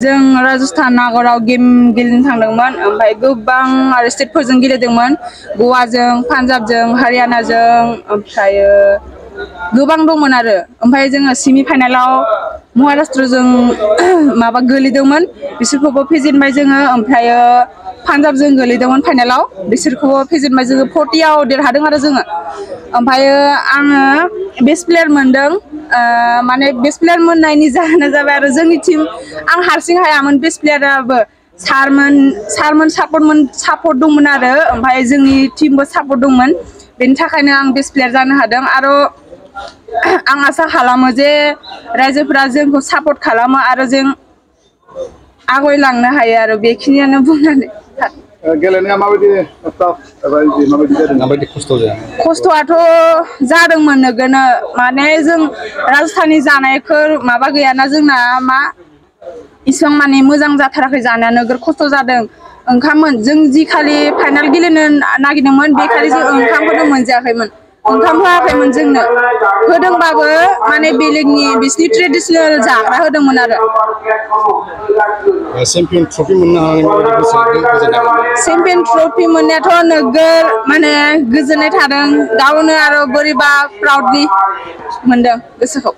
जों राजस्थान नागराव गेम गेलेनो थांदोंमोन ओमफ्राय गोबां आरो स्टेटफोरजों गेलेदोंमोन गवाजों पान्जाबजों हारियानाजों ओमफ्राय गोबां दंमोन आरो ओमफ्राय जोङो सेमि फाइनालाव महाराष्ट्रजों माबा गोलैदोंमोन बिसोरखौबो फेजेनबाय जोङो ओमफ्राय पान्जाबजों गोलैदोंमोन फाइनालाव बिसोरखौबो फेजेनबाय जोङो 40आव देरहादों आरो जोङो ओमफ्राय आङो बेस्ट प्लेयार मोनदों माने बेस्ट प्लेयार मोननायनि जाहोना जाबाय आरो जोंनि टिम आं हारसिं हायामोन बेस्ट प्लेयाराबो सारमोन सापर्ट दंमोन आरो ओमफ्राय जोंनि टिमबो सापर्ट दंमोन बेनि थाखायनो आं बेस्ट प्लेयार जानो हादों आरो आं आसा खालामो जे रायजोफोरा जोंखौ सापर्ट खालामो आरो जों आवगायलांनो हायो आरो बेखिनियानो बुंनानै गेलेनाया माबायदि माबायदि खस्थ' जादों खस्थ'आथ' जादोंमोन नोगोरनो माने जों राजस्थाननि जानायफोर माबा गैयाना जोंना मा इसिबां माने मोजां जाथाराखै जानाया नोगोर खस्थ' जादों ओंखाममोन जों जि खालि फाइनाल गेलेनो नागिरदोंमोन बे खालि जों ओंखामखौनो मोनजायाखैमोन ओंखाम होआखैमोन जोंनो होदोंबाबो माने बेलेगनि बिसिनि ट्रेडिसनेल जाग्रा होदोंमोन आरो चेम्पियन ट्रफि मोननो हानानै चेम्पियन ट्रफि मोननायाथ' नोगोर माने गोजोननाय थादों गावनो आरो बोरैबा प्राउडलि मोनदों गोसोखौ